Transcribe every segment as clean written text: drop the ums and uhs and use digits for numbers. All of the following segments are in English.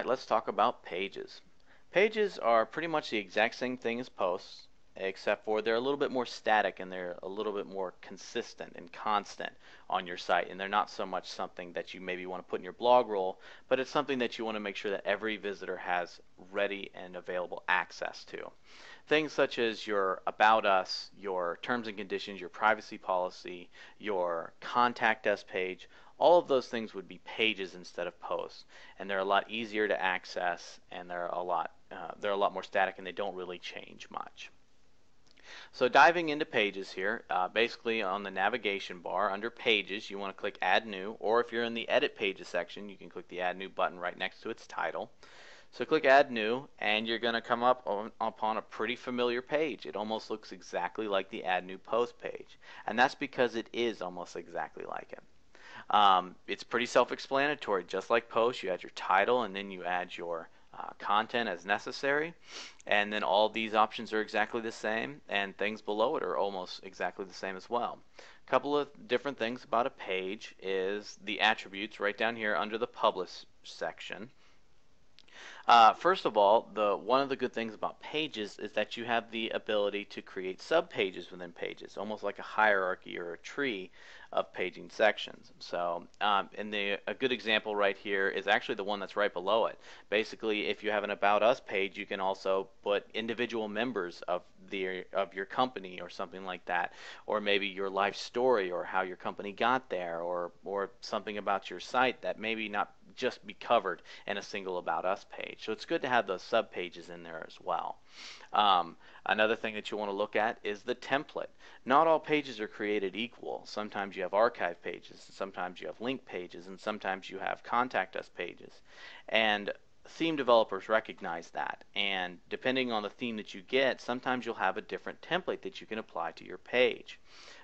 Alright, let's talk about pages. Pages are pretty much the exact same thing as posts, except for they're a little bit more static and they're a little bit more consistent and constant on your site, and they're not so much something that you maybe want to put in your blog roll, but it's something that you want to make sure that every visitor has ready and available access to. Things such as your About Us, your terms and conditions, your privacy policy, your contact us page, all of those things would be pages instead of posts, and they're a lot easier to access, and they're a lot more static, and they don't really change much. So diving into pages here, basically on the navigation bar under pages, you want to click Add New, or if you're in the Edit Pages section, you can click the Add New button right next to its title. So click Add New, and you're going to come up upon a pretty familiar page. It almost looks exactly like the Add New Post page, and that's because it is almost exactly like it. It's pretty self-explanatory. Just like posts, you add your title and then you add your content as necessary, and then all these options are exactly the same, and things below it are almost exactly the same as well. A couple of different things about a page is the attributes right down here under the Publish section. First of all, one of the good things about pages is that you have the ability to create subpages within pages, almost like a hierarchy or a tree of paging sections. So, a good example right here is actually the one that's right below it. Basically, if you have an About Us page, you can also put individual members of your company or something like that, or maybe your life story or how your company got there, or something about your site that maybe not just be covered in a single About Us page. So it's good to have those sub pages in there as well. Another thing that you want to look at is the template. Not all pages are created equal. Sometimes you have archive pages, sometimes you have link pages, and sometimes you have contact us pages. And theme developers recognize that, and depending on the theme that you get, sometimes you'll have a different template that you can apply to your page.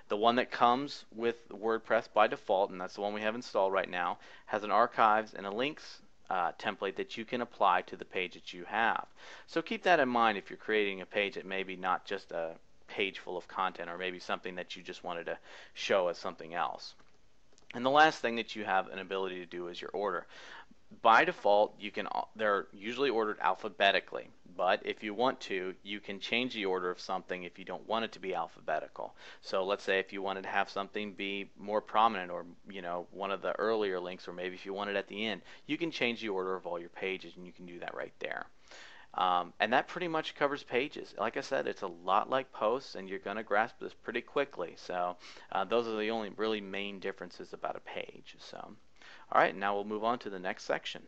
The one that comes with WordPress by default, and that's the one we have installed right now, has an archives and a links template that you can apply to the page that you have. So keep that in mind if you're creating a page that maybe not just a page full of content, or maybe something that you just wanted to show as something else. And the last thing that you have an ability to do is your order. By default, they're usually ordered alphabetically, but if you want to, you can change the order of something if you don't want it to be alphabetical. So let's say if you wanted to have something be more prominent, or one of the earlier links, or maybe if you want it at the end, you can change the order of all your pages, and you can do that right there. And that pretty much covers pages. Like I said, it's a lot like posts, and you're going to grasp this pretty quickly. So those are the only really main differences about a page. So, all right, now we'll move on to the next section.